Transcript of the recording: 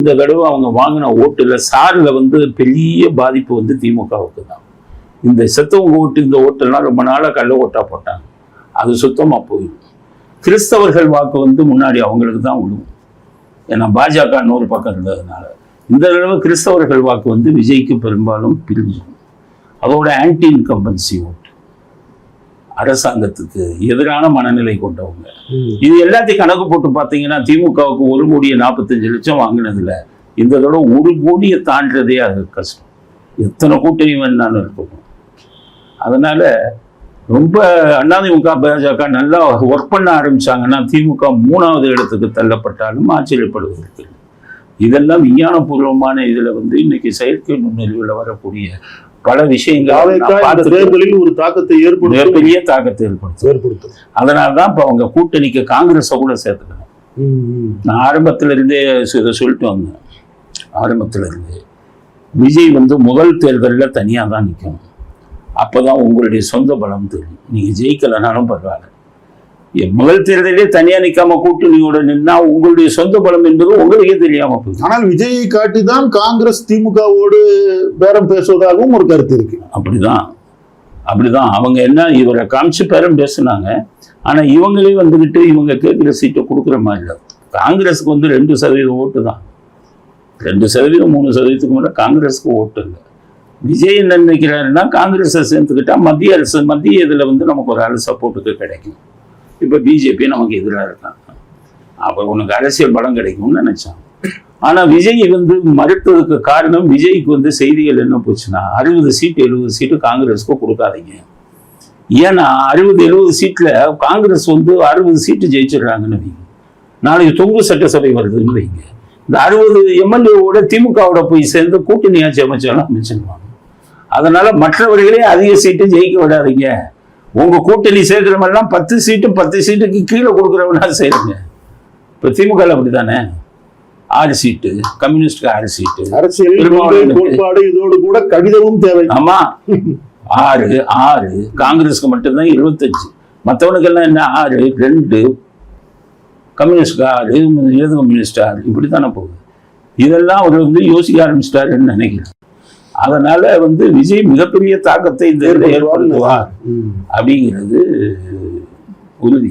இந்த தடவை அவங்க வாங்கின ஓட்டுல சார்ல பெரிய பாதிப்பு திமுகவுக்கு தான். இந்த செத்தவங்க ஓட்டு, இந்த ஓட்டெல்லாம் ரொம்ப நாளா கள்ள ஓட்டா போட்டாங்க, அது சுத்தமா போயிடும். கிறிஸ்தவர்கள் வாக்கு முன்னாடி அவங்களுக்கு தான் விழுவும், ஏன்னா பாஜக 100 பக்கம் இருந்ததுனால. இந்த தடவை கிறிஸ்தவர்கள் வாக்கு விஜய்க்கு பெரும்பாலும் பிரிஞ்சிடும். அதோட ஆன்டி இன்கம்பன்சி ஓட்டு, அரசாங்கத்துக்கு எதிரான மனநிலை கொண்டவங்க. இது எல்லாத்தையும் கணக்கு போட்டு பார்த்தீங்கன்னா திமுகவுக்கு 1,45,00,000 வாங்கினதுல இந்த தடவை 1 கோடியை தாண்டதே அது கஷ்டம். எத்தனை கூட்டணி வேணாலும் இருக்கணும். அதனால ரொம்ப அதிமுக பாஜக நல்லா ஒர்க் பண்ண ஆரம்பிச்சாங்கன்னா திமுக 3வது இடத்துக்கு தள்ளப்பட்டாலும் ஆச்சரியப்படுவதற்கு. இதெல்லாம் விஞ்ஞானபூர்வமான இதுல இன்னைக்கு செயற்கை நுண்ணறிவுல வரக்கூடிய பல விஷயங்கள் தேர்தலில் ஒரு தாக்கத்தை ஏற்படுத்தும், பெரிய தாக்கத்தை ஏற்படுத்தும். அதனாலதான் இப்ப அவங்க கூட்டணிக்கு காங்கிரஸை கூட சேர்த்துக்கணும். நான் ஆரம்பத்துல இருந்தே இதை சொல்லிட்டு வந்தேன். ஆரம்பத்துல இருந்து விஜய் முதல் தேர்தலில் தனியா தான் நிற்கணும். அப்பதான் உங்களுடைய சொந்த பலம் தெரியும். நீங்க ஜெயிக்கலனாலும் பரவாயில்ல, முதல் தேர்தலே தனியா நிக்காம கூட்டணியோட நின்னா உங்களுடைய சொந்த பலம் என்பது உங்களுக்கே தெரியாம போகுது. ஆனால் விஜயை காட்டிதான் காங்கிரஸ் திமுகவோடு பேரம் பேசுவதாகவும் ஒரு கருத்து இருக்கு. அப்படிதான் அவங்க என்ன இவரை காமிச்சு பேரம் பேசுனாங்க. ஆனா இவங்களே இவங்க கேட்கிற சீட்டை கொடுக்குற மாதிரி இல்லை. காங்கிரஸுக்கு 2% ஓட்டு தான். 2% 3%க்கு மேல காங்கிரஸுக்கு ஓட்டு இல்லை. விஜய் என்ன நினைக்கிறாருன்னா காங்கிரஸை சேர்த்துக்கிட்டா மத்திய அரசு, மத்திய இதுல நமக்கு ஒரு ஆள் சப்போர்ட்டுக்கு கிடைக்கும். இப்போ பிஜேபி நமக்கு எதிராக இருக்காங்க, அப்போ உனக்கு அரசியல் பலம் கிடைக்கும்னு நினைச்சான். ஆனா விஜய் மறுத்ததுக்கு காரணம், விஜய்க்கு செய்திகள் என்ன போச்சுன்னா 60 சீட்டு 70 சீட்டு காங்கிரஸுக்கு கொடுக்காதீங்க. ஏன்னா 60-70 சீட்ல காங்கிரஸ் 60 சீட்டு ஜெயிச்சிடுறாங்கன்னு வைங்க. நாளைக்கு தொங்கு சட்டசபை வருதுன்னு வைங்க. இந்த 60 எம்எல்ஏவோட திமுகவோட போய் சேர்ந்து கூட்டணியாச்சு அமைச்சாலும் அமைச்சிருவாங்க. அதனால மற்றவர்களே அதிக சீட்டு ஜெயிக்க விடாதீங்க. உங்க கூட்டணி சேர்க்கிறவெல்லாம் 10 சீட்டுக்கு கீழே கொடுக்குறவனா செய்யுங்க. இப்ப திமுக அப்படித்தானே, 6 சீட்டு, கம்யூனிஸ்டுக்கு 6 சீட்டு. அரசியல் கோட்பாடு இதோடு கூட கடிதமும் தேவை. ஆமா, 6 காங்கிரஸுக்கு மட்டும்தான் 25. மற்றவனுக்கெல்லாம் என்ன 6, 2 கம்யூனிஸ்டுக்கு 6, இடது கம்யூனிஸ்ட் 6, இப்படித்தானே போகுது. இதெல்லாம் அவர் யோசிக்க ஆரம்பிச்சிட்டாருன்னு நினைக்கிறேன். அதனால விஜய் மிகப்பெரிய தாக்கத்தை இந்த ஏற்படுத்துவார் அப்படிங்கிறது உறுதி.